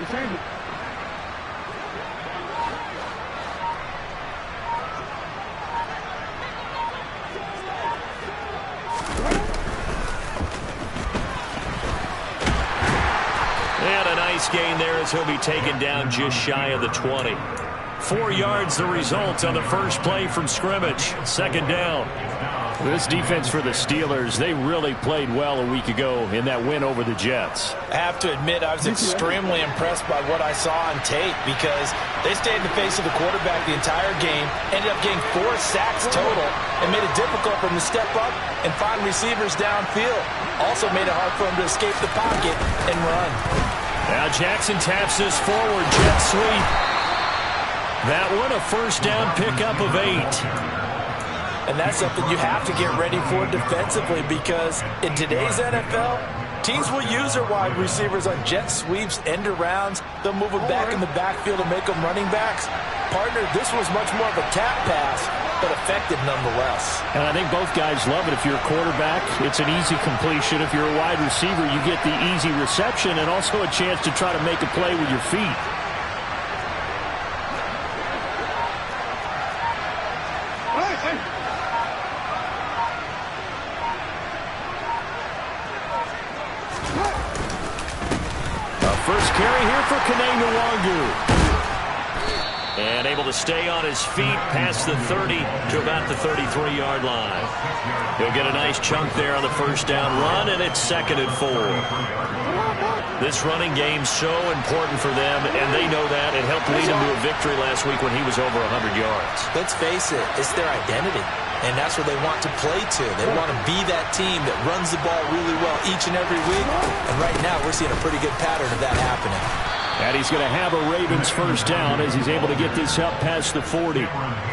And a nice gain there as he'll be taken down just shy of the 20. 4 yards the result on the first play from scrimmage. Second down. This defense for the Steelers, they really played well a week ago in that win over the Jets. I have to admit, I was extremely impressed by what I saw on tape because they stayed in the face of the quarterback the entire game, ended up getting 4 sacks total, and made it difficult for him to step up and find receivers downfield. Also made it hard for him to escape the pocket and run. Now Jackson taps this forward, jet sweep. That one a first down pickup of 8. And that's something you have to get ready for defensively because in today's NFL, teams will use their wide receivers on jet sweeps, end arounds. They'll move them back in the backfield and make them running backs. Partner, this was much more of a tap pass, but effective nonetheless. And I think both guys love it. If you're a quarterback, it's an easy completion. If you're a wide receiver, you get the easy reception and also a chance to try to make a play with your feet. First carry here for Kane-Nwangu. And able to stay on his feet past the 30 to about the 33-yard line. He'll get a nice chunk there on the first down run, and it's 2nd and 4. This running game's so important for them, and they know that. It helped lead him to a victory last week when he was over 100 yards. Let's face it, it's their identity. And that's where they want to play to. They want to be that team that runs the ball really well each and every week. And right now, we're seeing a pretty good pattern of that happening. And he's going to have a Ravens first down as he's able to get this up past the 40. A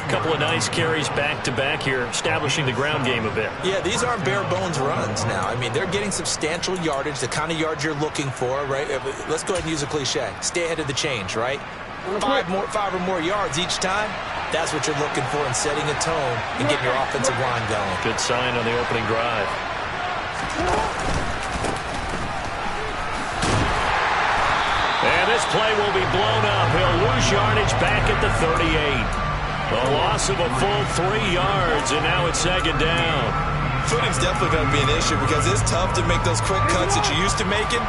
couple of nice carries back-to-back here, establishing the ground game a bit. Yeah, these aren't bare-bones runs now. I mean, they're getting substantial yardage, the kind of yards you're looking for, right? Let's go ahead and use a cliche. Stay ahead of the change, right? 5 or more yards each time. That's what you're looking for in setting a tone and getting your offensive line going. Good sign on the opening drive. And this play will be blown up. He'll lose yardage back at the 38. A loss of a full 3 yards, and now it's 2nd down. Footing's definitely going to be an issue because it's tough to make those quick cuts that you're used to making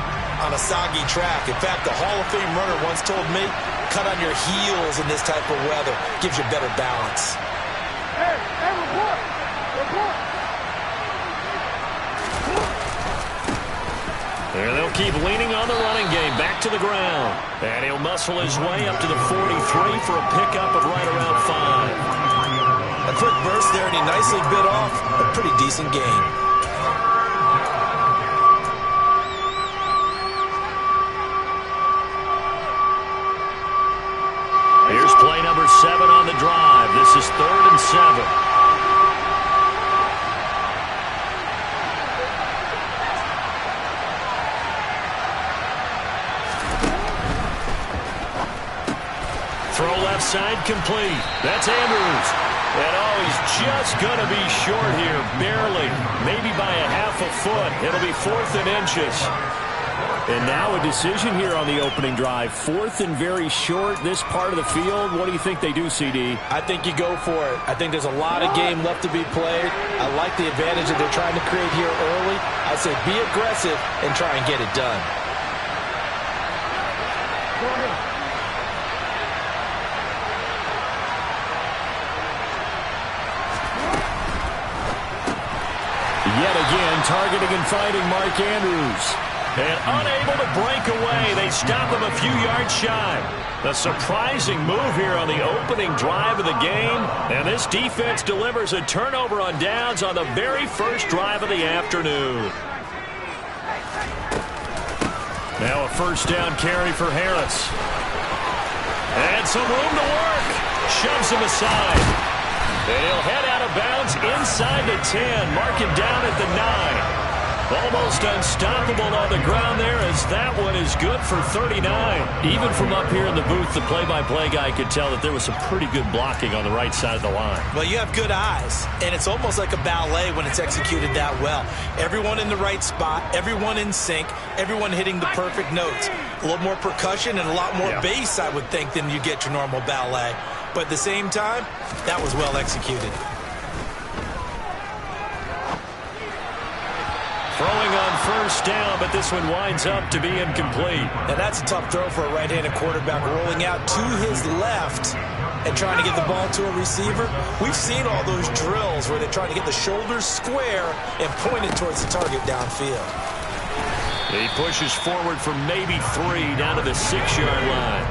on a soggy track. In fact, the Hall of Fame runner once told me, cut on your heels in this type of weather. Gives you better balance. Hey, report! Report! And they'll keep leaning on the running game. Back to the ground. And he'll muscle his way up to the 43 for a pickup of right around 5. A quick burst there, and he nicely bit off a pretty decent gain. Here's play number 7 on the drive. This is 3rd and 7. Throw left side complete. That's Andrews. And he's just going to be short here, barely. Maybe by a half a foot. It'll be 4th and inches. And now a decision here on the opening drive. 4th and very short, this part of the field. What do you think they do, CD? I think you go for it. I think there's a lot of game left to be played. I like the advantage that they're trying to create here early. I say be aggressive and try and get it done. Yet again, targeting and finding Mark Andrews. And unable to break away. They stop him a few yards shy. A surprising move here on the opening drive of the game. And this defense delivers a turnover on downs on the very first drive of the afternoon. Now a first down carry for Harris. And some room to work. Shoves him aside. And he'll head out of bounds inside the 10. Marking down at the 9. Almost unstoppable on the ground there as that one is good for 39. Even from up here in the booth, the play-by-play guy could tell that there was some pretty good blocking on the right side of the line. Well, you have good eyes, and it's almost like a ballet when it's executed that well. Everyone in the right spot, everyone in sync, everyone hitting the perfect notes. A little more percussion and a lot more bass, I would think, than you get your normal ballet. But at the same time, that was well executed. Throwing on first down, but this one winds up to be incomplete. And that's a tough throw for a right-handed quarterback, rolling out to his left and trying to get the ball to a receiver. We've seen all those drills where they're trying to get the shoulders square and point it towards the target downfield. He pushes forward for maybe 3 down to the 6-yard line.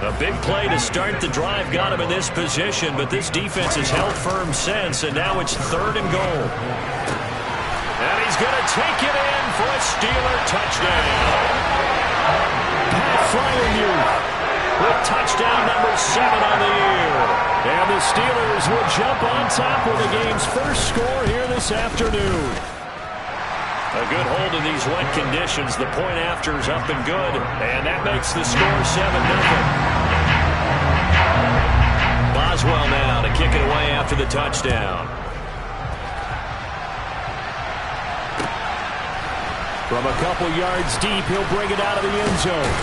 A big play to start the drive got him in this position, but this defense has held firm since, and now it's 3rd and goal. And he's going to take it in for a Steeler touchdown. Pat Fryermuth with touchdown number 7 on the year. And the Steelers will jump on top with the game's first score here this afternoon. A good hold in these wet conditions. The point after is up and good. And that makes the score 7-0. Boswell now to kick it away after the touchdown. From a couple yards deep, he'll bring it out of the end zone.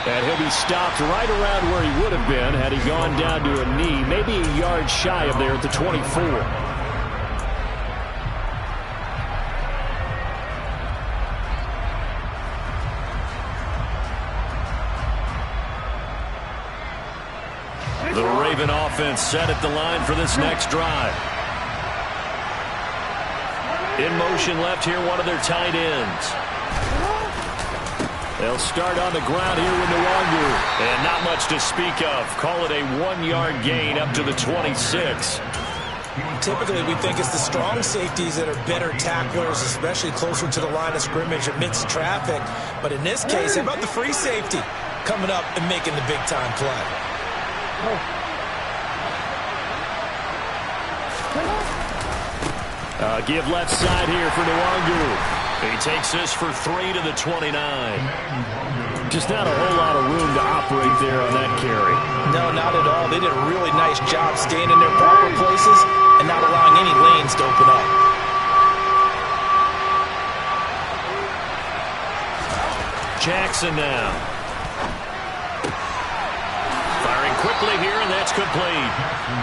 And he'll be stopped right around where he would have been had he gone down to a knee, maybe a yard shy of there at the 24. The Raven offense set at the line for this next drive. In motion left here, one of their tight ends. They'll start on the ground here with Nwangu. And not much to speak of. Call it a 1-yard gain up to the 26. Typically, we think it's the strong safeties that are better tacklers, especially closer to the line of scrimmage amidst traffic. But in this case, how about the free safety coming up and making the big-time play? Give left side here for Nwangu. He takes this for 3 to the 29. Just not a whole lot of room to operate there on that carry. No, not at all. They did a really nice job staying in their proper places and not allowing any lanes to open up. Jackson now. Firing quickly here, and that's complete.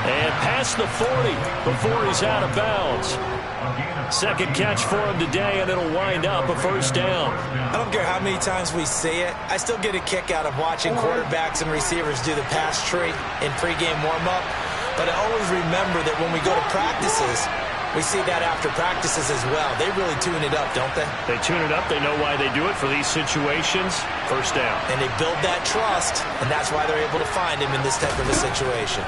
And past the 40 before he's out of bounds. Second catch for him today, and it'll wind up a first down. I don't care how many times we say it. I still get a kick out of watching quarterbacks and receivers do the pass tree in pregame warm-up. But I always remember that when we go to practices, we see that after practices as well. They really tune it up, don't they? They tune it up. They know why they do it for these situations. First down. And they build that trust, and that's why they're able to find him in this type of a situation.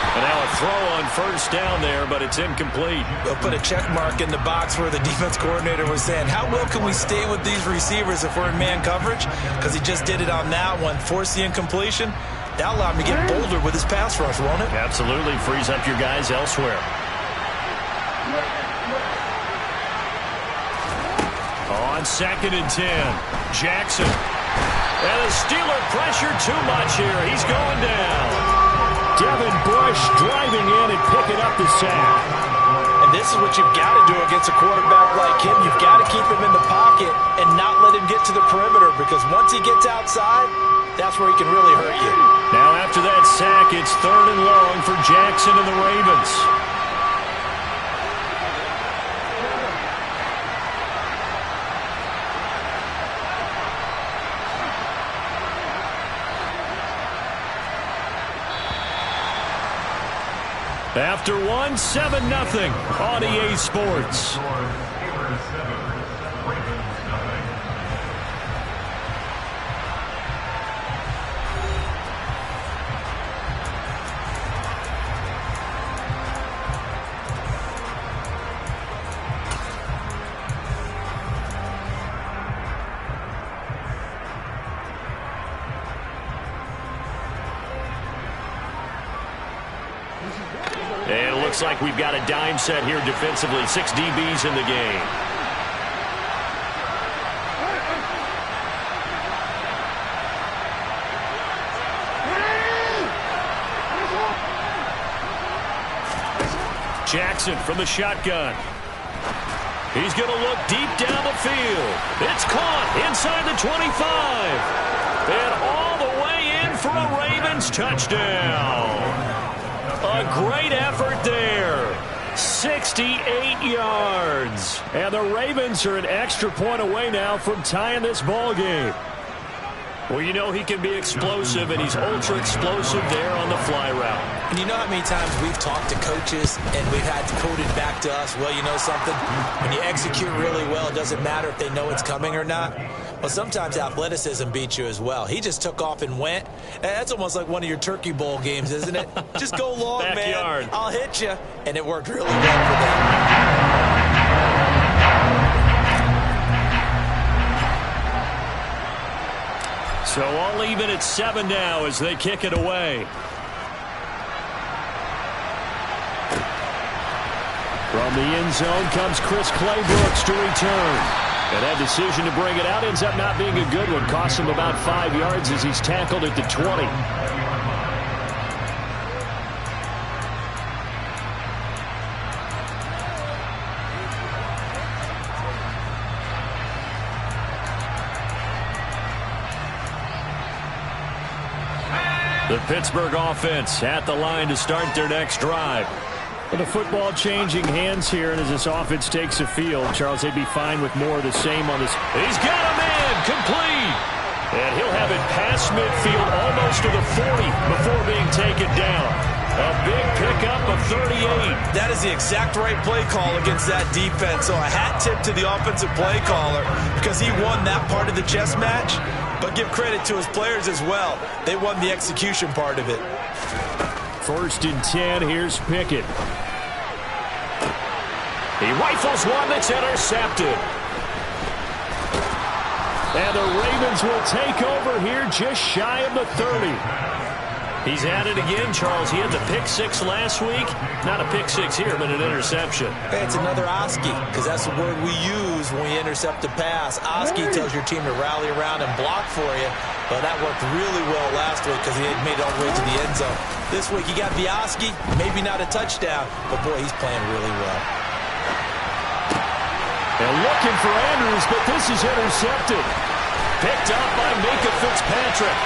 And now a throw on first down there, but it's incomplete. They'll put a check mark in the box where the defense coordinator was saying, how well can we stay with these receivers if we're in man coverage? Because he just did it on that one. Force the incompletion. That'll allow him to get bolder with his pass rush, won't it? Absolutely. Frees up your guys elsewhere. On 2nd and 10, Jackson. And the Steeler pressure too much here. He's going down. Devin Bush driving in and picking up the sack. And this is what you've got to do against a quarterback like him. You've got to keep him in the pocket and not let him get to the perimeter, because once he gets outside, that's where he can really hurt you. Now after that sack, it's 3rd and long for Jackson and the Ravens. After one, 7-0 on EA Sports. And it looks like we've got a dime set here defensively. 6 DBs in the game. Jackson from the shotgun. He's going to look deep down the field. It's caught inside the 25. And all the way in for a Ravens touchdown. A great effort there. 68 yards. And the Ravens are an extra point away now from tying this ball game. Well, you know he can be explosive, and he's ultra-explosive there on the fly route. And you know how many times we've talked to coaches and we've had quoted back to us, well, you know something? When you execute really well, it doesn't matter if they know it's coming or not. Well, sometimes athleticism beats you as well. He just took off and went. And that's almost like one of your Turkey Bowl games, isn't it? Just go long, Backyard. man. I'll hit you. And it worked really well for them. So all even at 7 now as they kick it away. From the end zone comes Chris Claybrooks to return. And that decision to bring it out ends up not being a good one. Costs him about 5 yards as he's tackled at the 20. The Pittsburgh offense at the line to start their next drive. Well, the football changing hands here, and as this offense takes the field, Charles, they'd be fine with more of the same on this. He's got a man complete. And he'll have it past midfield almost to the 40 before being taken down. A big pickup of 38. That is the exact right play call against that defense. So a hat tip to the offensive play caller because he won that part of the chess match. But give credit to his players as well. They won the execution part of it. 1st and 10, here's Pickett. He rifles one that's intercepted. And the Ravens will take over here just shy of the 30. He's at it again, Charles. He had the pick 6 last week. Not a pick 6 here, but an interception. Hey, it's another Oski, because that's the word we use when we intercept a pass. Oski tells your team to rally around and block for you. But that worked really well last week because he had made it all the way to the end zone. This week he got the Oski, maybe not a touchdown, but boy, he's playing really well. They're looking for Andrews, but this is intercepted. Picked up by Minka Fitzpatrick.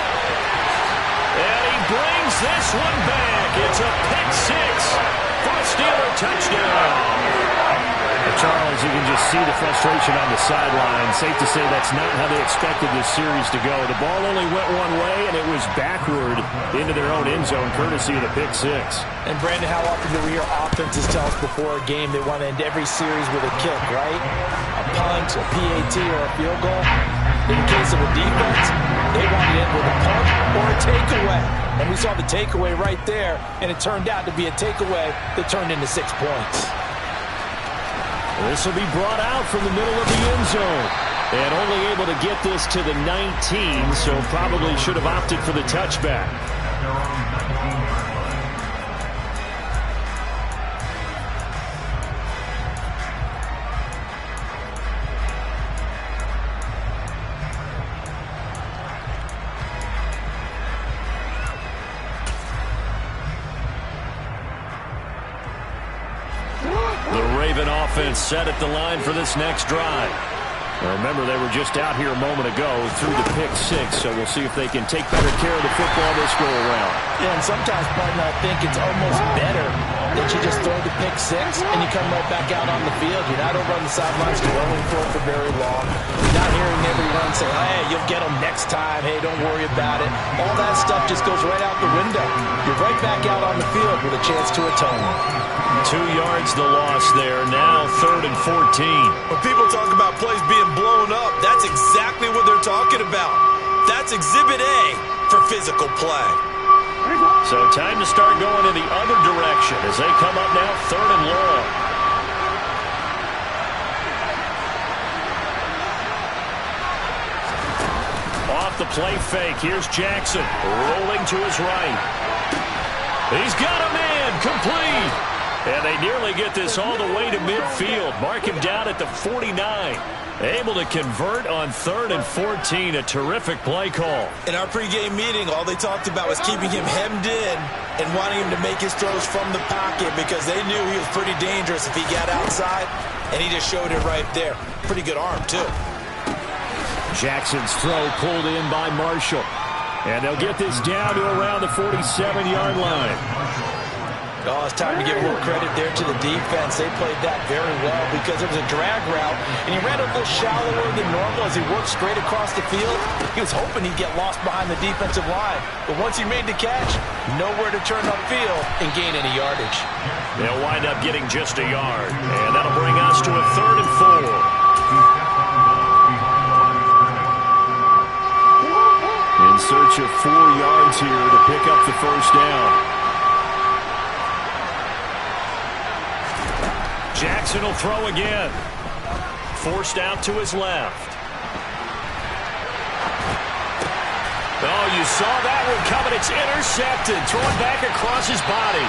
And he brings this one back. It's a pick 6 for a Steeler touchdown. Charles, you can just see the frustration on the sideline. Safe to say that's not how they expected this series to go. The ball only went one way, and it was backward into their own end zone, courtesy of the pick 6. And, Brandon, how often do we hear offenses tell us before a game they want to end every series with a kick, right? A punt, a PAT, or a field goal. In the case of a defense, they want to end with a punt or a takeaway. And we saw the takeaway right there, and it turned out to be a takeaway that turned into 6 points. This will be brought out from the middle of the end zone. And only able to get this to the 19, so probably should have opted for the touchback. Offense set at the line for this next drive. Now remember, they were just out here a moment ago through the pick 6, so we'll see if they can take better care of the football this go around. Yeah, and sometimes, partner, I think it's almost better that you just throw the pick 6 and you come right back out on the field. You're not over on the sidelines dwelling for it for very long. You're not hearing everyone say, hey, you'll get them next time. Hey, don't worry about it. All that stuff just goes right out the window. You're right back out on the field with a chance to atone. 2 yards the loss there. Now 3rd and 14. When people talk about plays being blown up, that's exactly what they're talking about. That's Exhibit A for physical play. So time to start going in the other direction as they come up now 3rd and long. Off the play fake. Here's Jackson rolling to his right. He's got a man complete. And they nearly get this all the way to midfield. Mark him down at the 49. Able to convert on 3rd and 14. A terrific play call. In our pregame meeting, all they talked about was keeping him hemmed in and wanting him to make his throws from the pocket because they knew he was pretty dangerous if he got outside, and he just showed it right there. Pretty good arm, too. Jackson's throw pulled in by Marshall. And they'll get this down to around the 47-yard line. Oh, it's time to give a little credit there to the defense. They played that very well because it was a drag route, and he ran a little shallower than normal as he worked straight across the field. He was hoping he'd get lost behind the defensive line, but once he made the catch, nowhere to turn upfield and gain any yardage. They'll wind up getting just a yard, and that'll bring us to a 3rd and 4. In search of 4 yards here to pick up the first down. Jackson will throw again. Forced out to his left. Oh, you saw that one coming. It's intercepted. Thrown back across his body.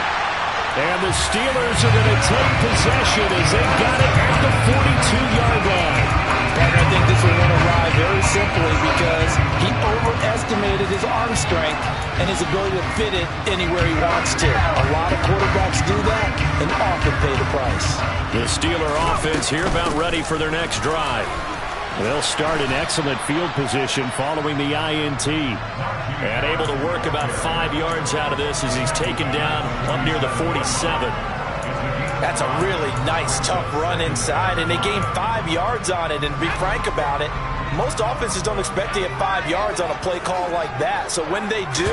And the Steelers are going to take possession as they got it at the 42-yard line. And I think this will win a ride very simply because he overestimated his arm strength and his ability to fit it anywhere he wants to. A lot of quarterbacks do that and often pay the price. The Steeler offense here about ready for their next drive. They'll start in excellent field position following the INT. And able to work about 5 yards out of this as he's taken down up near the 47. That's a really nice, tough run inside, and they gained 5 yards on it. And to be frank about it, most offenses don't expect to get 5 yards on a play call like that. So when they do,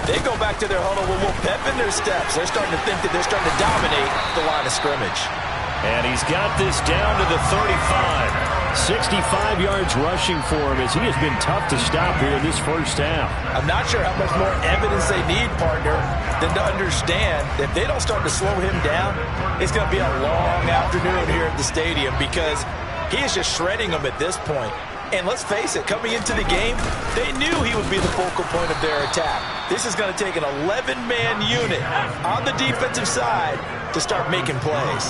they go back to their huddle with a little pep in their steps. They're starting to think that they're starting to dominate the line of scrimmage. And he's got this down to the 35. 65 yards rushing for him as he has been tough to stop here in this first half. I'm not sure how much more evidence they need, partner, than to understand that if they don't start to slow him down, it's going to be a long afternoon here at the stadium because he is just shredding them at this point. And let's face it, coming into the game, they knew he would be the focal point of their attack. This is going to take an 11-man unit on the defensive side to start making plays.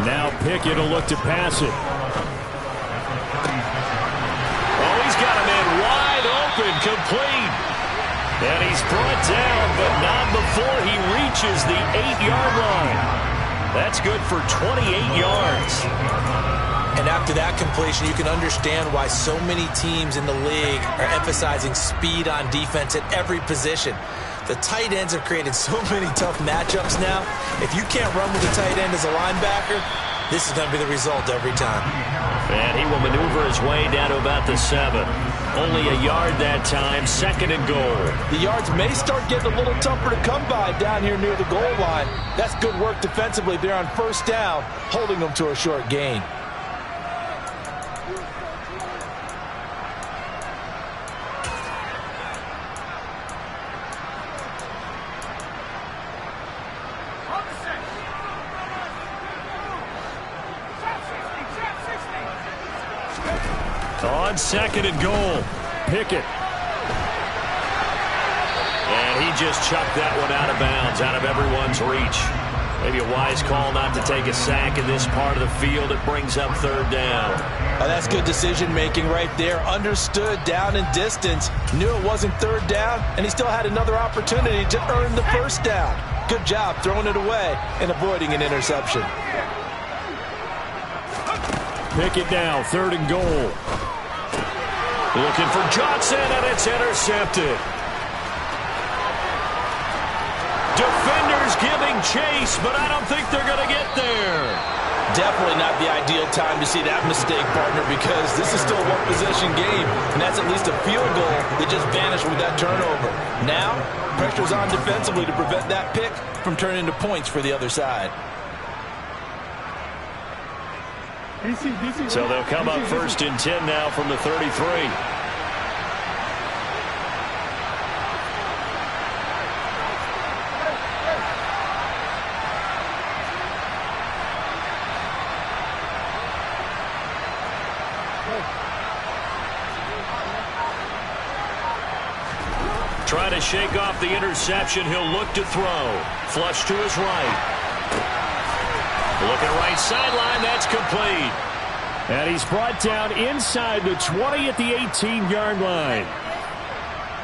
Now Pickett will look to pass it. Oh, he's got him in wide open, complete. And he's brought down, but not before he reaches the 8-yard line. That's good for 28 yards. And after that completion, you can understand why so many teams in the league are emphasizing speed on defense at every position. The tight ends have created so many tough matchups now. If you can't run with the tight end as a linebacker, this is going to be the result every time. And he will maneuver his way down to about the 7. Only a yard that time, 2nd and goal. The yards may start getting a little tougher to come by down here near the goal line. That's good work defensively there on first down, holding them to a short gain. On 2nd and goal, Pickett. And he just chucked that one out of bounds, out of everyone's reach. Maybe a wise call not to take a sack in this part of the field. It brings up 3rd down. Oh, that's good decision-making right there. Understood down and distance. Knew it wasn't 3rd down, and he still had another opportunity to earn the 1st down. Good job throwing it away and avoiding an interception. Pickett now, 3rd and goal. Looking for Johnson, and it's intercepted. Defenders giving chase, but I don't think they're going to get there. Definitely not the ideal time to see that mistake, partner, because this is still a one-possession game, and that's at least a field goal that just vanished with that turnover. Now, pressure's on defensively to prevent that pick from turning into points for the other side. So they'll come up 1st and 10 now from the 33. Trying to shake off the interception. He'll look to throw. Flush to his right. Looking right sideline, that's complete. And he's brought down inside the 20 at the 18-yard line.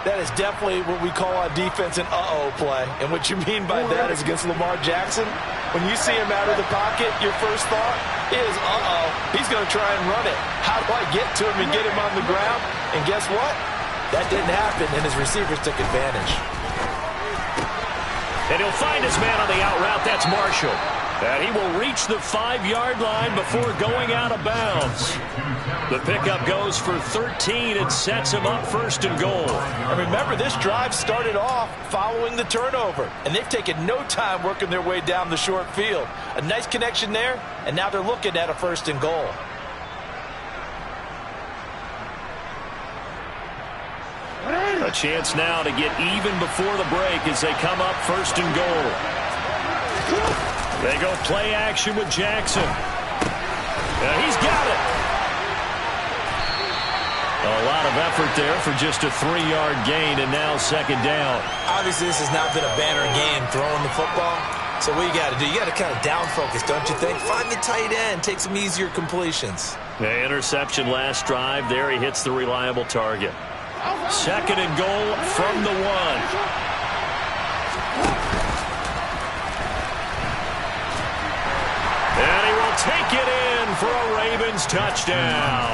That is definitely what we call on defense an uh-oh play. And what you mean by that is against Lamar Jackson, when you see him out of the pocket, your first thought is, uh-oh, he's going to try and run it. How do I get to him and get him on the ground? And guess what? That didn't happen, and his receivers took advantage. And he'll find his man on the out route. That's Marshall. And he will reach the 5-yard line before going out of bounds. The pickup goes for 13 and sets him up first and goal. And remember, this drive started off following the turnover, and they've taken no time working their way down the short field. A nice connection there, and now they're looking at a first and goal. A chance now to get even before the break as they come up first and goal. They go play action with Jackson. He's got it. A lot of effort there for just a 3-yard gain, and now second down. Obviously, this has not been a banner game throwing the football. So what you got to do, you got to kind of down focus, don't you think? Find the tight end, take some easier completions. The interception last drive. There he hits the reliable target. Second and goal from the 1. And he will take it in for a Ravens touchdown.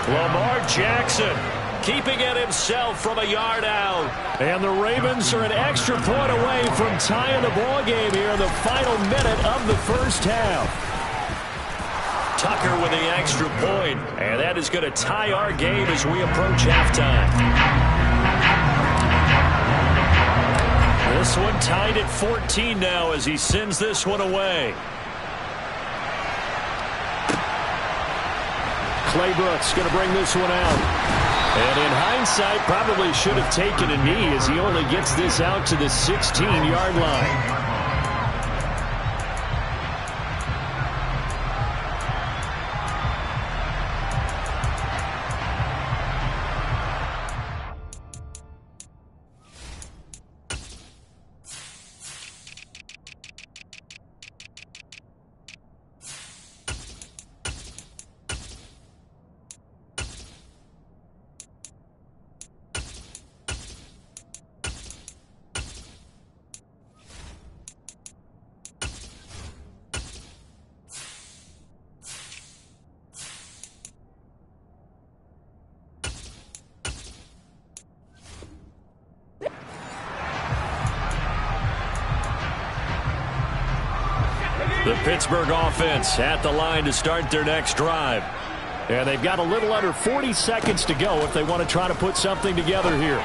Lamar Jackson keeping it himself from a yard out. And the Ravens are an extra point away from tying the ball game here in the final minute of the first half. Tucker with the extra point, and that is going to tie our game as we approach halftime. This one tied at 14 now as he sends this one away. Claybrooks going to bring this one out. And in hindsight, probably should have taken a knee as he only gets this out to the 16-yard line. The Pittsburgh offense at the line to start their next drive. And they've got a little under 40 seconds to go if they want to try to put something together here.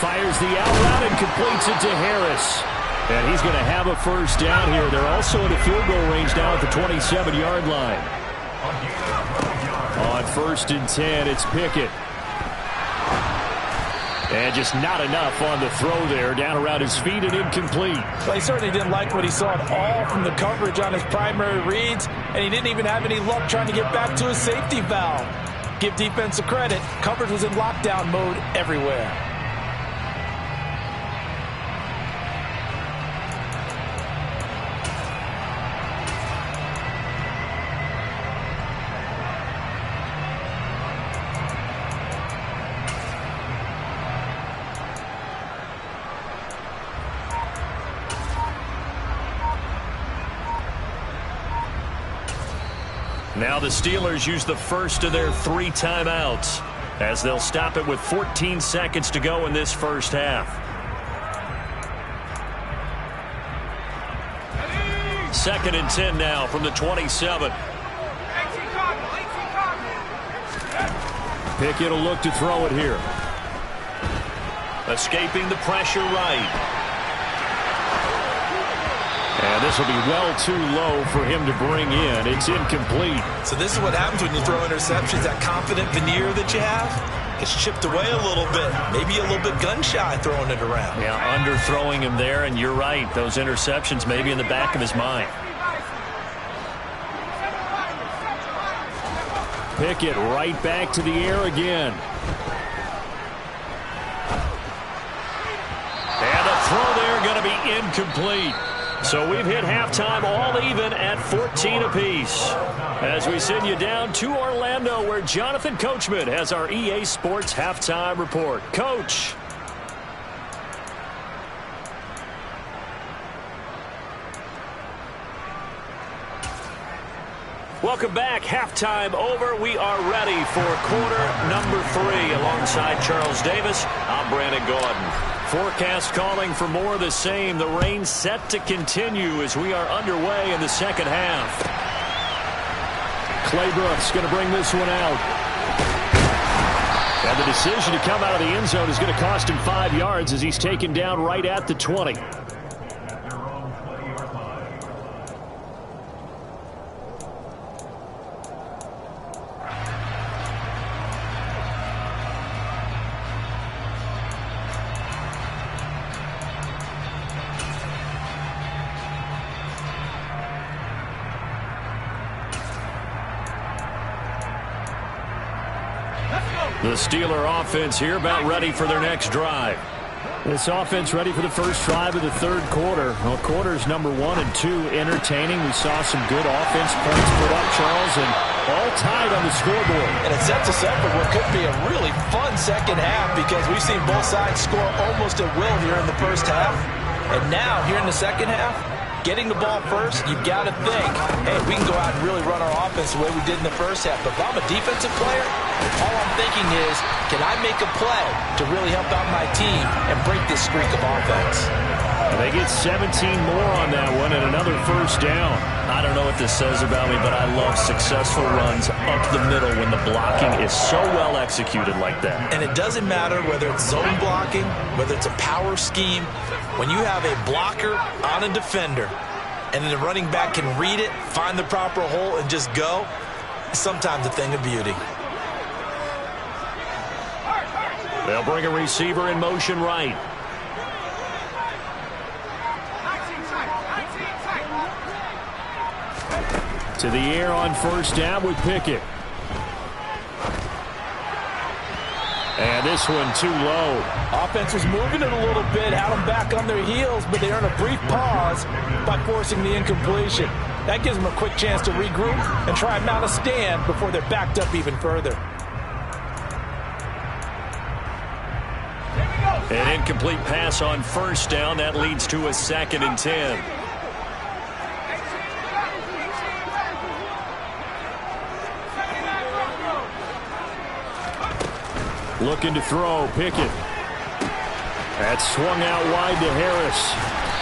Fires the out route and completes it to Harris. And he's going to have a first down here. They're also in a field goal range now at the 27-yard line. On first and 10, it's Pickett. And just not enough on the throw there. Down around his feet and incomplete. Well, he certainly didn't like what he saw at all from the coverage on his primary reads, and he didn't even have any luck trying to get back to his safety valve. Give defense a credit. Coverage was in lockdown mode everywhere. Now the Steelers use the first of their 3 timeouts as they'll stop it with 14 seconds to go in this first half. Second and 10 now from the 27. Pickett will look to throw it here. Escaping the pressure right. And this will be well too low for him to bring in. It's incomplete. So this is what happens when you throw interceptions. That confident veneer that you have gets chipped away a little bit. Maybe a little bit gun-shy throwing it around. Yeah, underthrowing him there, and you're right. Those interceptions may be in the back of his mind. Pickett right back to the air again. And the throw there going to be incomplete. So we've hit halftime all even at 14 apiece. As we send you down to Orlando, where Jonathan Coachman has our EA Sports halftime report. Coach. Welcome back. Halftime over. We are ready for quarter number 3. Alongside Charles Davis, I'm Brandon Gordon. Forecast calling for more of the same. The rain set to continue as we are underway in the second half. Claybrooks going to bring this one out. And the decision to come out of the end zone is going to cost him 5 yards as he's taken down right at the 20. The Steeler offense here about ready for their next drive. This offense ready for the first drive of the third quarter. Well, quarters number 1 and 2 entertaining. We saw some good offense points put up, Charles, and all tied on the scoreboard. And it sets us up for what could be a really fun second half because we've seen both sides score almost at will here in the first half. And now, here in the second half, getting the ball first, you've got to think, hey, we can go out and really run our offense the way we did in the first half. But if I'm a defensive player, all I'm thinking is, can I make a play to really help out my team and break this streak of offense? They get 17 more on that one and another first down. I don't know what this says about me, but I love successful runs up the middle when the blocking is so well executed like that. And it doesn't matter whether it's zone blocking, whether it's a power scheme. When you have a blocker on a defender and then the running back can read it, find the proper hole, and just go, it's sometimes a thing of beauty. They'll bring a receiver in motion right. To the air on first down with Pickett. And this one too low. Offense was moving it a little bit, had them back on their heels, but they earn a brief pause by forcing the incompletion. That gives them a quick chance to regroup and try and mount a stand before they're backed up even further. An incomplete pass on first down. That leads to a 2nd and 10. Looking to throw, Pickett. That's swung out wide to Harris.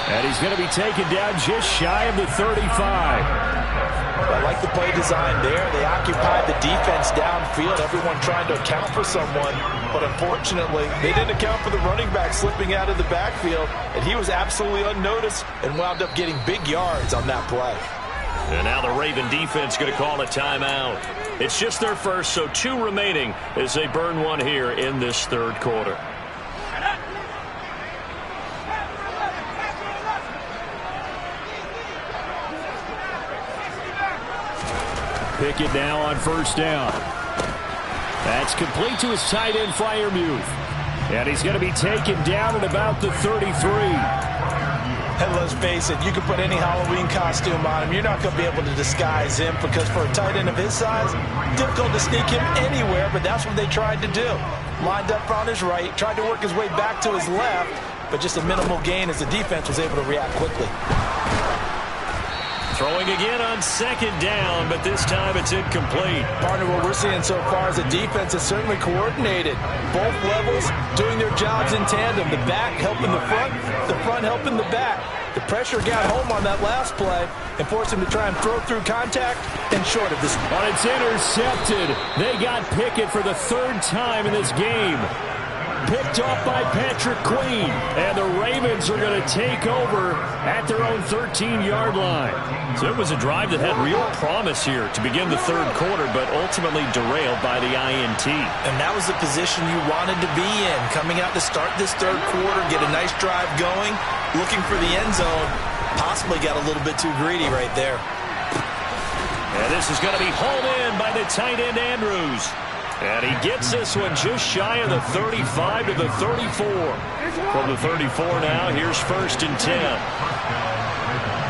And he's going to be taken down just shy of the 35. I like the play design there. They occupied the defense downfield, everyone trying to account for someone. But unfortunately, they didn't account for the running back slipping out of the backfield. And he was absolutely unnoticed and wound up getting big yards on that play. And now the Raven defense going to call a timeout. It's just their first, so 2 remaining as they burn one here in this third quarter. Pickett now on first down. That's complete to his tight end, Freiermuth. And he's going to be taken down at about the 33. And let's face it, you can put any Halloween costume on him. You're not going to be able to disguise him because for a tight end of his size, difficult to sneak him anywhere, but that's what they tried to do. Lined up on his right, tried to work his way back to his left, but just a minimal gain as the defense was able to react quickly. Throwing again on 2nd down, but this time it's incomplete. Partner, what we're seeing so far is the defense is certainly coordinated. Both levels doing their jobs in tandem. The back helping the front helping the back. The pressure got home on that last play and forced him to try and throw through contact and short of this. But it's intercepted. They got Pickett for the 3rd time in this game. Picked off by Patrick Queen. And the Ravens are going to take over at their own 13-yard line. So it was a drive that had real promise here to begin the third quarter, but ultimately derailed by the INT. And that was the position you wanted to be in. Coming out to start this third quarter, get a nice drive going, looking for the end zone. Possibly got a little bit too greedy right there. And this is going to be hauled in by the tight end, Andrews. And he gets this one just shy of the 35 to the 34. From the 34 now, here's 1st and 10.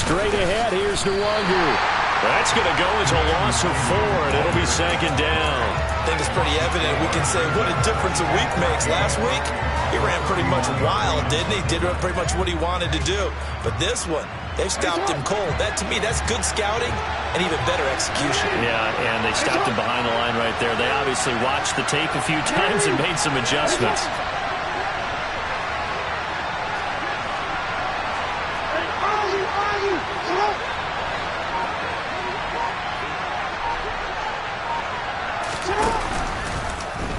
Straight ahead, here's Nwangu. That's going to go as a loss of 4, and it'll be 2nd down. I think it's pretty evident. We can say what a difference a week makes. Last week, he ran pretty much wild, didn't he? Did pretty much what he wanted to do. But this one, they've stopped him cold. That, to me, that's good scouting and even better execution. Yeah, and they stopped him behind the line right there. They obviously watched the tape a few times and made some adjustments.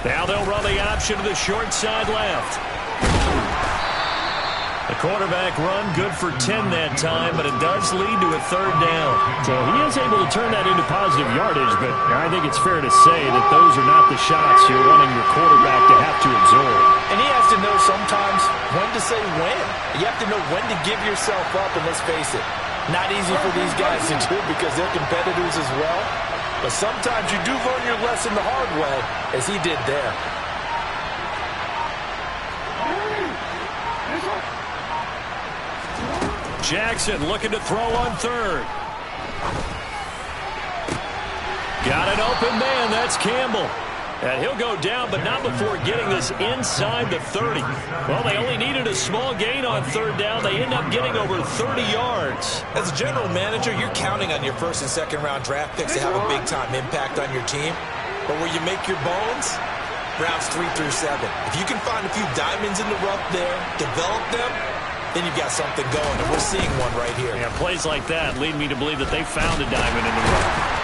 Now they'll run the option to the short side left. The quarterback run good for 10 that time, but it does lead to a 3rd down. So he is able to turn that into positive yardage, but I think it's fair to say that those are not the shots you're wanting your quarterback to have to absorb. And he has to know sometimes when to say when. You have to know when to give yourself up, and let's face it, not easy for these guys to do because they're competitors as well. But sometimes you do learn your lesson the hard way, as he did there. Jackson looking to throw on 3rd. Got an open man. That's Campbell. And he'll go down, but not before getting this inside the 30. Well, they only needed a small gain on 3rd down. They end up getting over 30 yards. As a general manager, you're counting on your 1st and 2nd round draft picks to have a big-time impact on your team. But where you make your bones, rounds 3 through 7. If you can find a few diamonds in the rough there, develop them, then you've got something going, and we're seeing one right here. Yeah, plays like that lead me to believe that they found a diamond in the rough.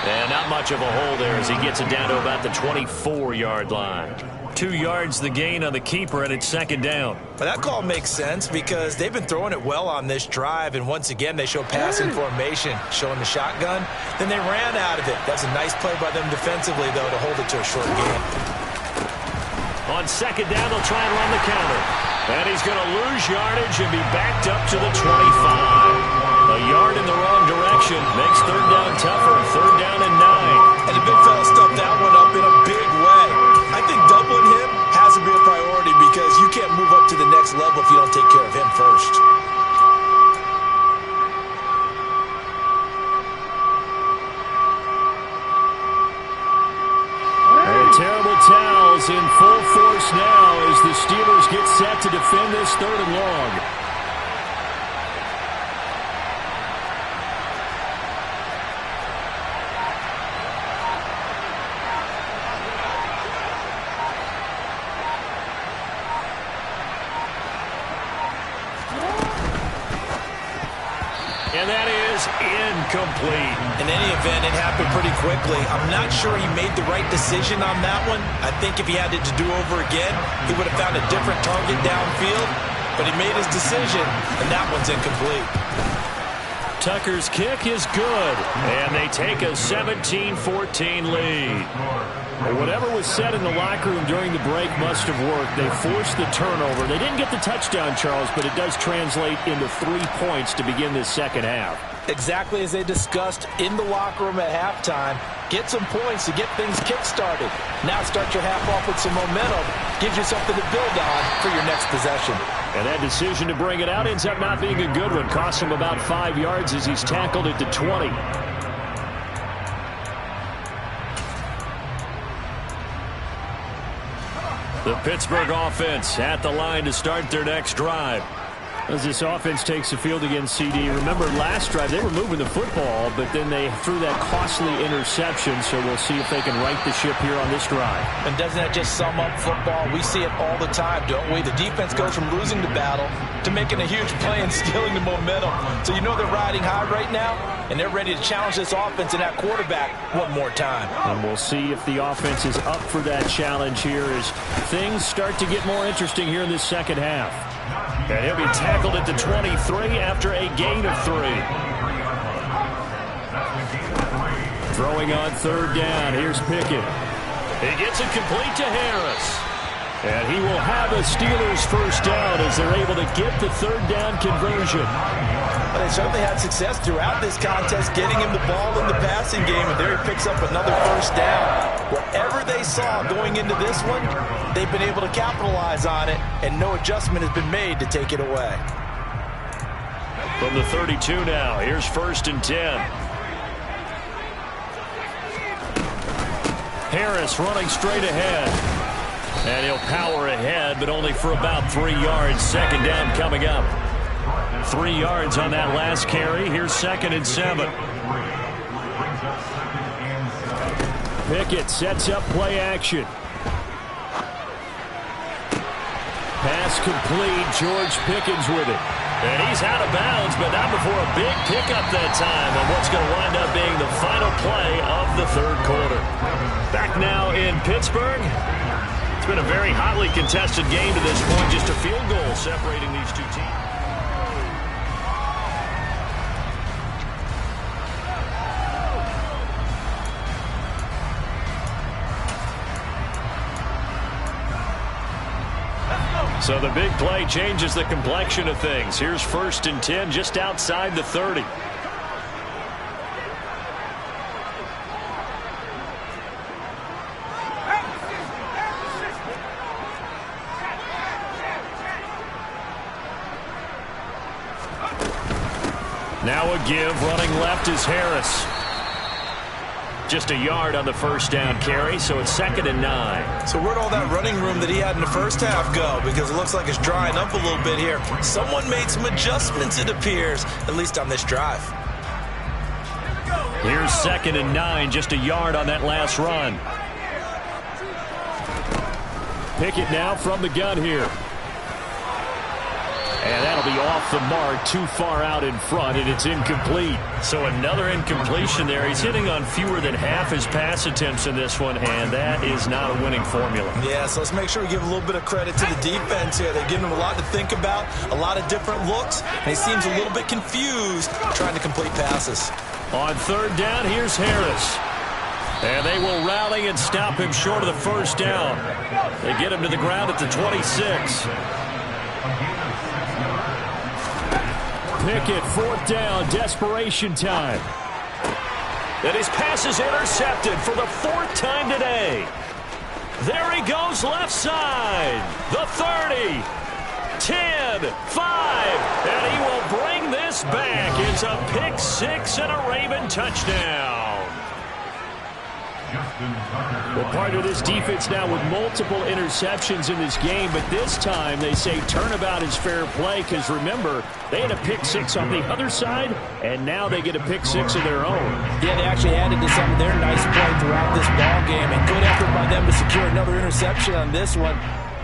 And not much of a hole there as he gets it down to about the 24-yard line. 2 yards the gain on the keeper, and it's 2nd down. Well, that call makes sense because they've been throwing it well on this drive, and once again they show passing formation, showing the shotgun. Then they ran out of it. That's a nice play by them defensively, though, to hold it to a short gain. On 2nd down, they'll try and run the counter. And he's going to lose yardage and be backed up to the 25. A yard in the wrong direction makes 3rd down tougher. 3rd down and 9. And the big fella stuffed that one up in a big way. I think doubling him has to be a priority because you can't move up to the next level if you don't take care of him first. Terrible towels in full force now as the Steelers get set to defend this 3rd and long. And that is incomplete. In any event, it happened pretty quickly. I'm not sure he made the right decision on that one. I think if he had it to do over again, he would have found a different target downfield. But he made his decision, and that one's incomplete. Tucker's kick is good, and they take a 17-14 lead. Well, whatever was said in the locker room during the break must have worked. They forced the turnover. They didn't get the touchdown, Charles, but it does translate into 3 points to begin this 2nd half. Exactly as they discussed in the locker room at halftime. Get some points to get things kick-started. Now start your half off with some momentum. Gives you something to build on for your next possession. And that decision to bring it out ends up not being a good one. Costs him about 5 yards as he's tackled at the 20. The Pittsburgh offense at the line to start their next drive. As this offense takes the field against CD, remember last drive they were moving the football, but then they threw that costly interception, so we'll see if they can right the ship here on this drive. And doesn't that just sum up football? We see it all the time, don't we? The defense goes from losing the battle to making a huge play and stealing the momentum. So you know they're riding high right now, and they're ready to challenge this offense and that quarterback one more time. And we'll see if the offense is up for that challenge here as things start to get more interesting here in this 2nd half. And he'll be tackled at the 23 after a gain of 3. Throwing on 3rd down. Here's Pickett. He gets it complete to Harris. And he will have a Steelers 1st down as they're able to get the 3rd down conversion. Well, they certainly had success throughout this contest getting him the ball in the passing game, and there he picks up another 1st down. Whatever they saw going into this one, they've been able to capitalize on it, and no adjustment has been made to take it away. From the 32 now, here's 1st and 10. Harris running straight ahead. And he'll power ahead, but only for about 3 yards. 2nd down coming up. 3 yards on that last carry. Here's 2nd and 7. Pickett sets up play action. Pass complete. George Pickens with it. And he's out of bounds, but not before a big pickup that time on what's going to wind up being the final play of the 3rd quarter. Back now in Pittsburgh. It's been a very hotly contested game to this point. Just a field goal separating these two teams. So the big play changes the complexion of things. Here's 1st and 10 just outside the 30. Now a give, running left is Harris. Just a yard on the 1st down carry, so it's 2nd and 9. So where'd all that running room that he had in the first half go? Because it looks like it's drying up a little bit here. Someone made some adjustments, it appears, at least on this drive. Here's 2nd and 9, just a yard on that last run. Pickett now from the gun here. And that'll be off the mark, too far out in front, and it's incomplete. So another incompletion there. He's hitting on fewer than half his pass attempts in this one, and that is not a winning formula. Yeah, so let's make sure we give a little bit of credit to the defense here. They're giving him a lot to think about, a lot of different looks, and he seems a little bit confused trying to complete passes. On 3rd down, here's Harris. And they will rally and stop him short of the 1st down. They get him to the ground at the 26. Pickett, 4th down, desperation time. And his pass is intercepted for the 4th time today. There he goes left side. The 30, 10, 5. And he will bring this back. It's a pick 6 and a Raven touchdown. Well, part of this defense now with multiple interceptions in this game, but this time they say turnabout is fair play because, remember, they had a pick 6 on the other side, and now they get a pick 6 of their own. Yeah, they actually added to some of their nice play throughout this ball game, and good effort by them to secure another interception on this one.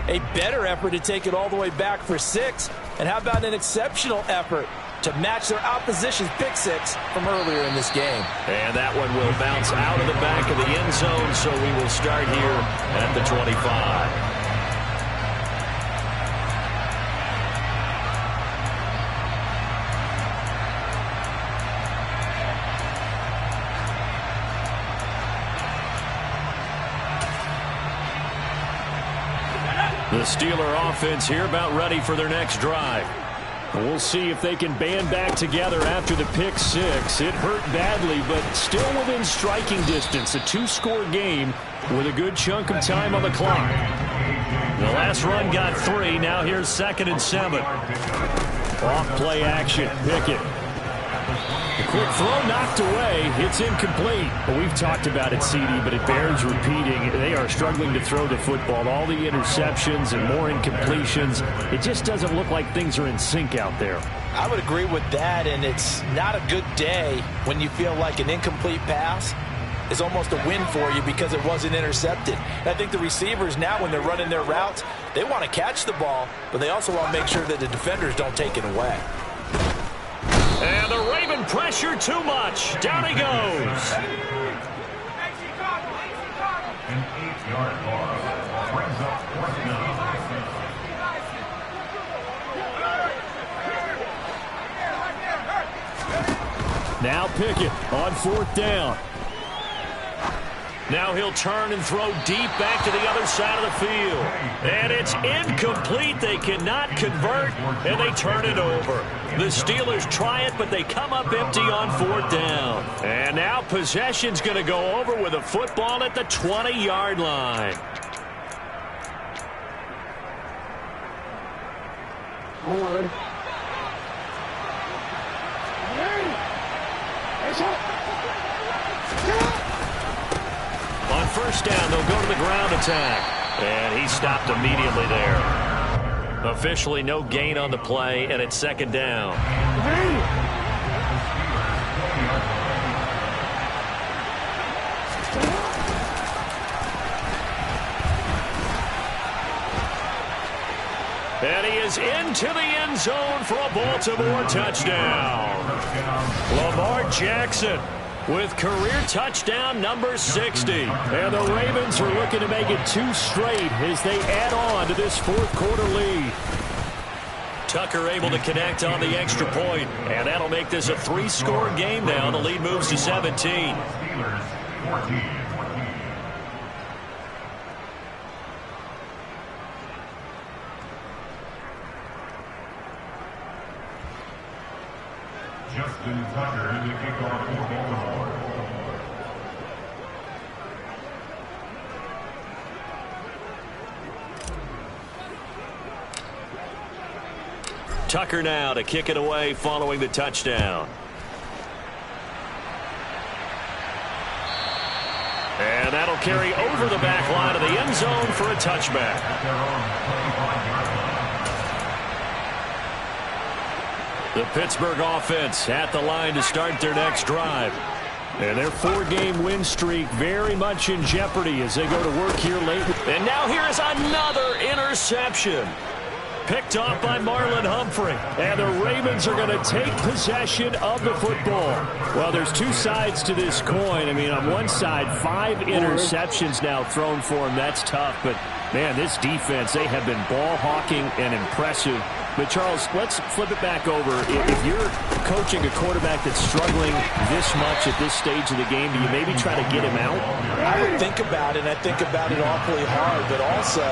A better effort to take it all the way back for 6, and how about an exceptional effort to match their opposition's pick 6 from earlier in this game. And that one will bounce out of the back of the end zone, so we will start here at the 25. The Steeler offense here about ready for their next drive. We'll see if they can band back together after the pick 6. It hurt badly, but still within striking distance. A 2-score game with a good chunk of time on the clock. The last run got 3. Now here's 2nd and 7. Off play action. Pickett. The quick throw knocked away. It's incomplete. Well, we've talked about it, CD, but it bears repeating. They are struggling to throw the football. All the interceptions and more incompletions. It just doesn't look like things are in sync out there. I would agree with that, and it's not a good day when you feel like an incomplete pass is almost a win for you because it wasn't intercepted. And I think the receivers now, when they're running their routes, they want to catch the ball, but they also want to make sure that the defenders don't take it away. And the Raven pressure too much. Down he goes. An 8-yard loss brings up 4th down. Now Pickett on 4th down. Now he'll turn and throw deep back to the other side of the field. And it's incomplete. They cannot convert, and they turn it over. The Steelers try it, but they come up empty on 4th down. And now possession's going to go over with a football at the 20-yard line. first down. They'll go to the ground attack. And he stopped immediately there. Officially no gain on the play, and it's second down. And he is into the end zone for a Baltimore touchdown. Lamar Jackson with career touchdown number 60. And the Ravens are looking to make it 2 straight as they add on to this fourth quarter lead. Tucker able to connect on the extra point, and that'll make this a 3-score game now. The lead moves to 17. Justin Tucker, the kickoff for Baltimore. Tucker now to kick it away following the touchdown. And that'll carry over the back line of the end zone for a touchback. The Pittsburgh offense at the line to start their next drive. And their 4-game win streak very much in jeopardy as they go to work here late. And now here is another interception. Picked off by Marlon Humphrey. And the Ravens are going to take possession of the football. Well, there's 2 sides to this coin. I mean, on one side, 5 interceptions now thrown for him. That's tough. But, man, this defense, they have been ball hawking and impressive. But, Charles, let's flip it back over. If you're coaching a quarterback that's struggling this much at this stage of the game, do you maybe try to get him out? I would think about it, and I think about it awfully hard. But also,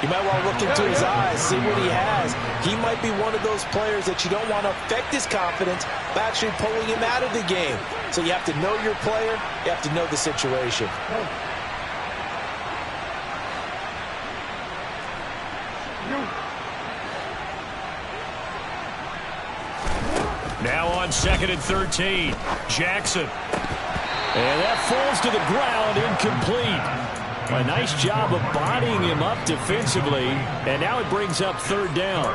you might want to look into his eyes, see what he has. He might be one of those players that you don't want to affect his confidence by actually pulling him out of the game. So you have to know your player. You have to know the situation. Now on 2nd and 13, Jackson. And that falls to the ground, incomplete. A nice job of bodying him up defensively, and now it brings up 3rd down.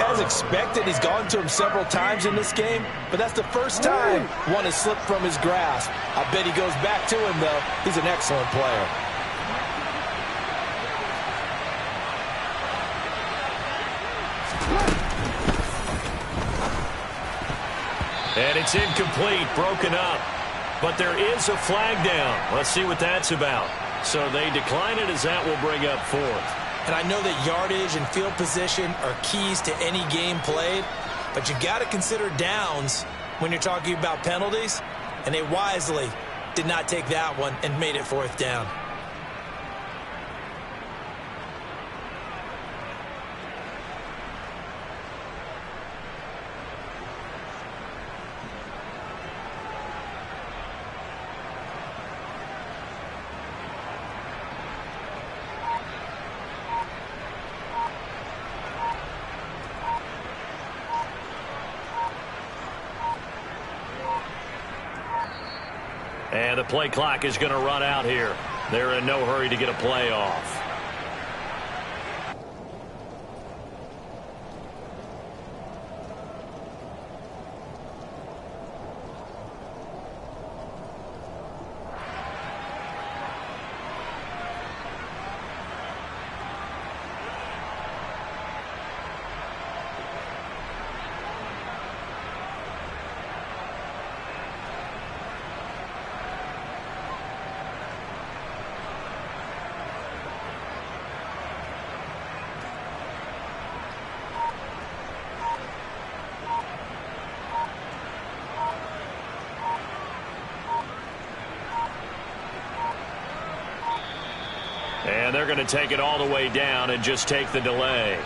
As expected, he's gone to him several times in this game, but that's the first time one has slipped from his grasp. I bet he goes back to him, though. He's an excellent player. And it's incomplete, broken up. But there is a flag down. Let's see what that's about. So they decline it as that will bring up 4th. And I know that yardage and field position are keys to any game played, but you got to consider downs when you're talking about penalties, and they wisely did not take that one and made it 4th down. And the play clock is going to run out here. They're in no hurry to get a play off. And they're going to take it all the way down and just take the delay.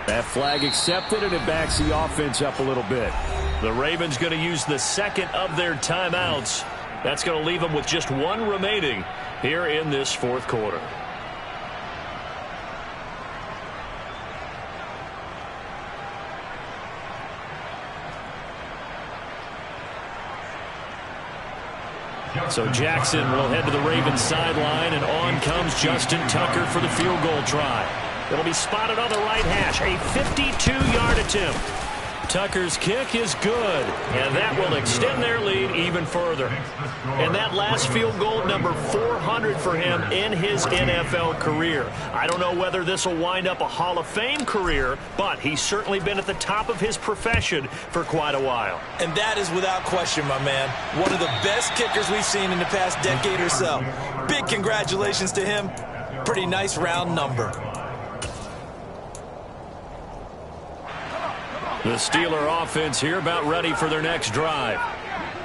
That flag accepted, and it backs the offense up a little bit. The Ravens going to use the second of their timeouts. That's going to leave them with just 1 remaining here in this 4th quarter. So Jackson will head to the Ravens sideline, and on comes Justin Tucker for the field goal try. It'll be spotted on the right hash, a 52-yard attempt. Tucker's kick is good, and that will extend their lead even further. And that last field goal, number 400 for him in his NFL career. I don't know whether this will wind up a Hall of Fame career, but he's certainly been at the top of his profession for quite a while. And that is without question, my man. One of the best kickers we've seen in the past decade or so. Big congratulations to him. Pretty nice round number. The Steeler offense here about ready for their next drive.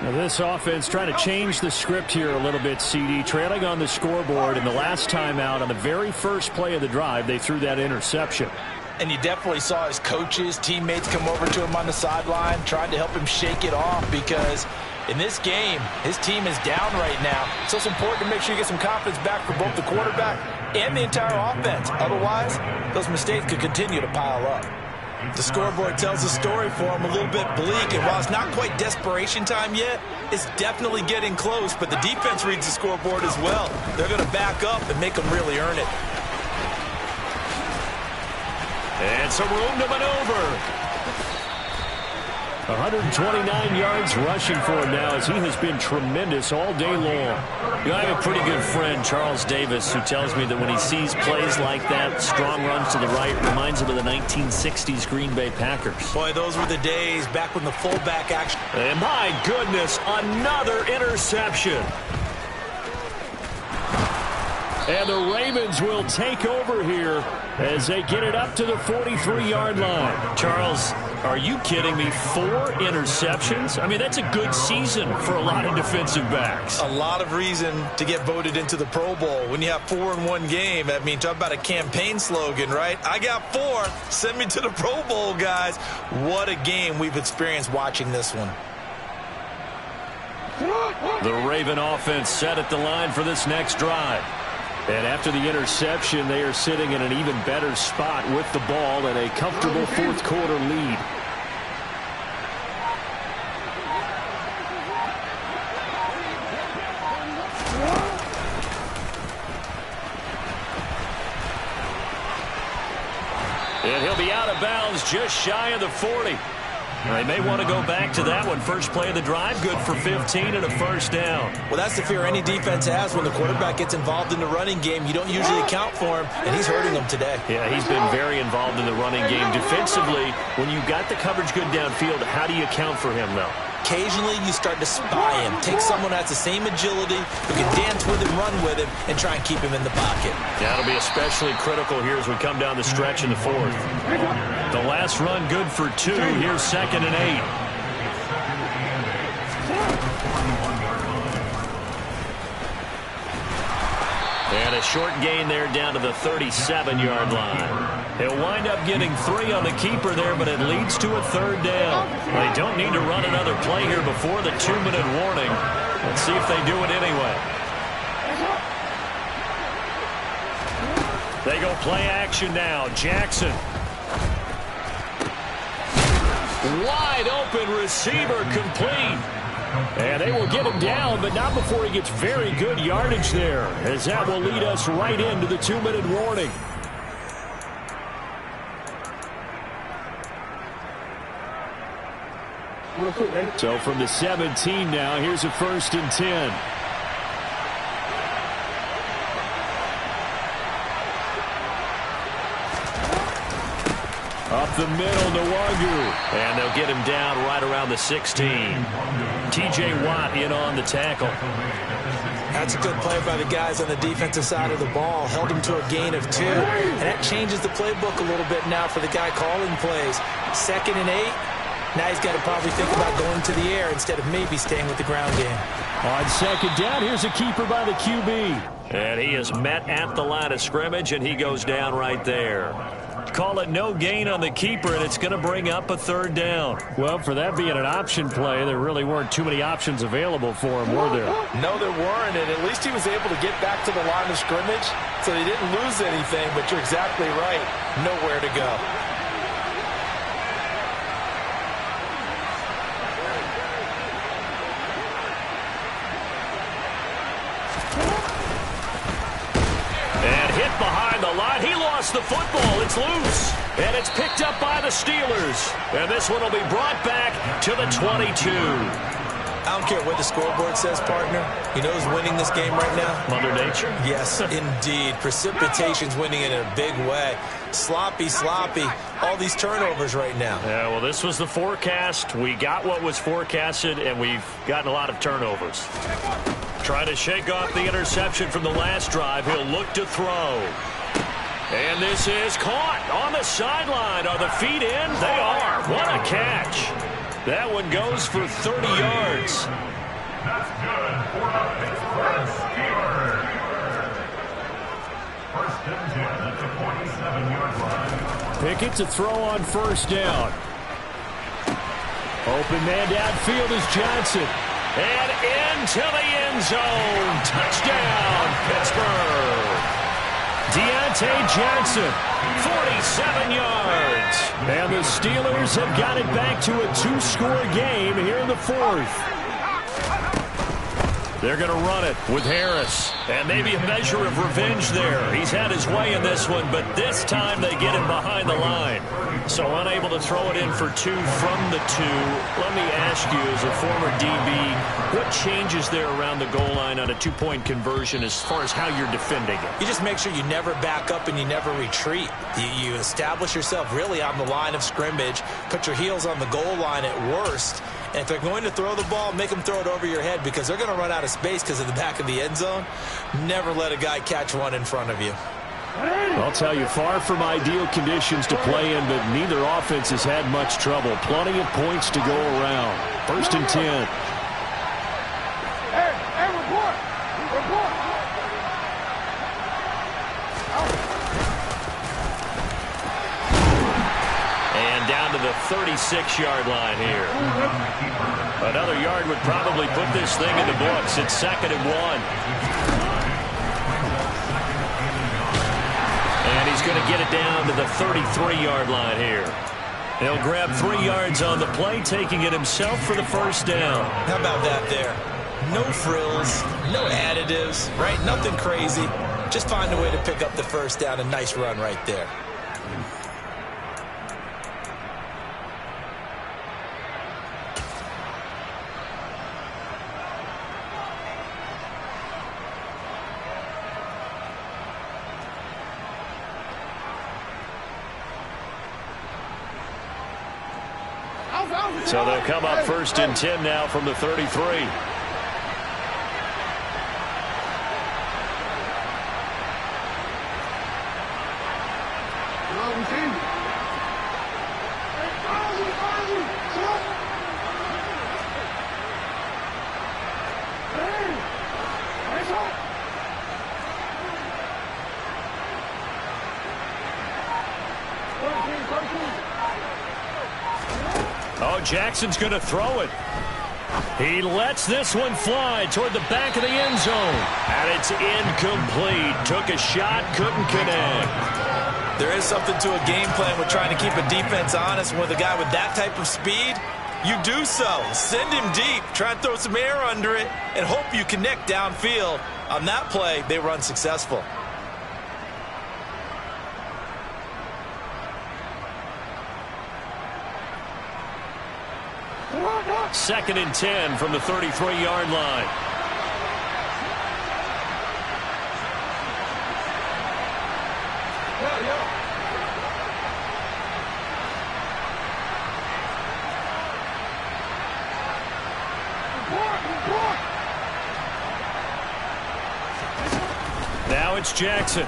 Now this offense trying to change the script here a little bit, CD. Trailing on the scoreboard, and the last time out on the very first play of the drive, they threw that interception. And you definitely saw his coaches, teammates come over to him on the sideline, trying to help him shake it off, because in this game, his team is down right now. So it's important to make sure you get some confidence back for both the quarterback and the entire offense. Otherwise, those mistakes could continue to pile up. The scoreboard tells a story for him, a little bit bleak, and while it's not quite desperation time yet, it's definitely getting close, but the defense reads the scoreboard as well. They're going to back up and make them really earn it. And some room to maneuver. 129 yards rushing for him now, as he has been tremendous all day long. You know, I have a pretty good friend, Charles Davis, who tells me that when he sees plays like that, strong runs to the right, reminds him of the 1960s Green Bay Packers. Boy, those were the days back when the fullback action. And my goodness, another interception. And the Ravens will take over here as they get it up to the 43-yard line. Charles, are you kidding me? 4 interceptions? I mean, that's a good season for a lot of defensive backs. A lot of reason to get voted into the Pro Bowl. When you have 4 in one game, I mean, talk about a campaign slogan, right? I got 4. Send me to the Pro Bowl, guys. What a game we've experienced watching this one. The Raven offense set at the line for this next drive. And after the interception, they are sitting in an even better spot with the ball and a comfortable fourth-quarter lead. And he'll be out of bounds just shy of the 40. They may want to go back to that one. First play of the drive, good for 15 and a first down. Well, that's the fear any defense has when the quarterback gets involved in the running game. You don't usually account for him, and he's hurting them today. Yeah, he's been very involved in the running game. Defensively, when you got the coverage good downfield, how do you account for him, though? Occasionally, you start to spy him. Take someone who has the same agility, who can dance with him, run with him, and try and keep him in the pocket. That'll be especially critical here as we come down the stretch in the fourth. The last run good for 2. Here's 2nd and 8. And a short gain there down to the 37-yard line. He'll wind up getting 3 on the keeper there, but it leads to a 3rd down. They don't need to run another play here before the 2-minute warning. Let's see if they do it anyway. They go play action now. Jackson. Wide open receiver, complete. And they will get him down, but not before he gets very good yardage there, as that will lead us right into the 2-minute warning. So from the 17 now, here's a 1st and 10. Up the middle, Nwangu. And they'll get him down right around the 16. T.J. Watt in on the tackle. That's a good play by the guys on the defensive side of the ball. Held him to a gain of 2. And that changes the playbook a little bit now for the guy calling plays. 2nd and 8. Now he's got to probably think about going to the air instead of maybe staying with the ground game. On 2nd down, here's a keeper by the QB. And he is met at the line of scrimmage, and he goes down right there. Call it no gain on the keeper, and it's going to bring up a 3rd down. Well, for that being an option play, there really weren't too many options available for him, were there? No, there weren't, and at least he was able to get back to the line of scrimmage, so he didn't lose anything, but you're exactly right. Nowhere to go. lost the football. It's loose. And it's picked up by the Steelers. And this one will be brought back to the 22. I don't care what the scoreboard says, partner. You know who's winning this game right now? Mother Nature? Yes, indeed. Precipitation's winning it in a big way. Sloppy. All these turnovers right now. Yeah, well, this was the forecast. We got what was forecasted, and we've gotten a lot of turnovers. Trying to shake off the interception from the last drive. He'll look to throw. And this is caught on the sideline. Are the feet in? They are. What a catch. That one goes for 30 yards. That's good for the Pittsburgh Steelers. First and 10 at the 47-yard line. Pickett to throw on first down. Open man downfield is Johnson. And into the end zone. Touchdown, Pittsburgh. Deontay Johnson, 47 yards. And the Steelers have got it back to a 2-score game here in the fourth. They're going to run it with Harris. And maybe a measure of revenge there. He's had his way in this one, but this time they get him behind the line. So unable to throw it in for 2 from the 2. Let me ask you, as a former DB, what changes there around the goal line on a 2-point conversion as far as how you're defending it? You just make sure you never back up and you never retreat. You establish yourself really on the line of scrimmage, put your heels on the goal line at worst. And if they're going to throw the ball, make them throw it over your head because they're going to run out of space because of the back of the end zone. Never let a guy catch one in front of you. I'll tell you, far from ideal conditions to play in, but neither offense has had much trouble. Plenty of points to go around. First and 10. Hey, report. And down to the 36-yard line here. Another yard would probably put this thing in the books. It's 2nd and 1. And he's going to get it down to the 33-yard line here. He'll grab 3 yards on the play, taking it himself for the first down. How about that there? No frills, no additives, right? Nothing crazy. Just find a way to pick up the first down. A nice run right there. So they'll come up first and 10 now from the 33. Oh, Jackson's going to throw it. He lets this one fly toward the back of the end zone. And it's incomplete. Took a shot, couldn't connect. There is something to a game plan with trying to keep a defense honest. With a guy with that type of speed, you do so. Send him deep. Try and throw some air under it and hope you connect downfield. On that play, they run successful. Second and 10 from the 33-yard line. Now it's Jackson.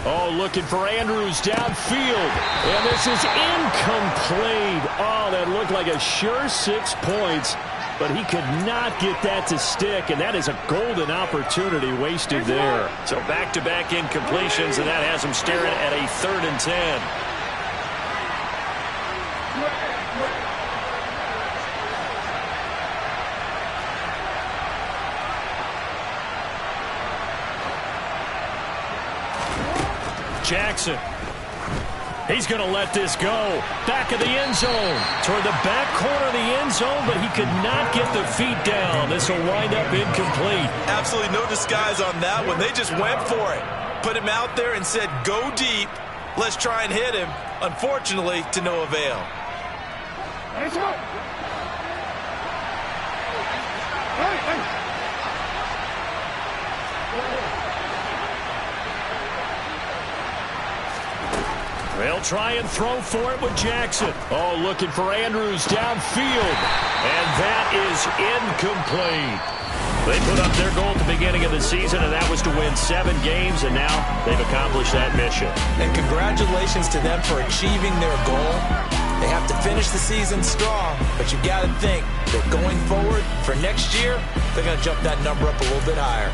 Oh, looking for Andrews downfield. And this is incomplete. Oh, that looked like a sure 6 points. But he could not get that to stick. And that is a golden opportunity wasted there. So back-to-back incompletions, and that has him staring at a 3rd and 10. Jackson. He's going to let this go. Back of the end zone. Toward the back corner of the end zone, but he could not get the feet down. This will wind up incomplete. Absolutely no disguise on that one. They just went for it. put him out there and said, go deep. Let's try and hit him. Unfortunately, to no avail. Let's go. Hey. They'll try and throw for it with Jackson. Oh, looking for Andrews downfield. And that is incomplete. They put up their goal at the beginning of the season, and that was to win 7 games, and now they've accomplished that mission. And congratulations to them for achieving their goal. They have to finish the season strong, but you've got to think that going forward for next year, they're going to jump that number up a little bit higher.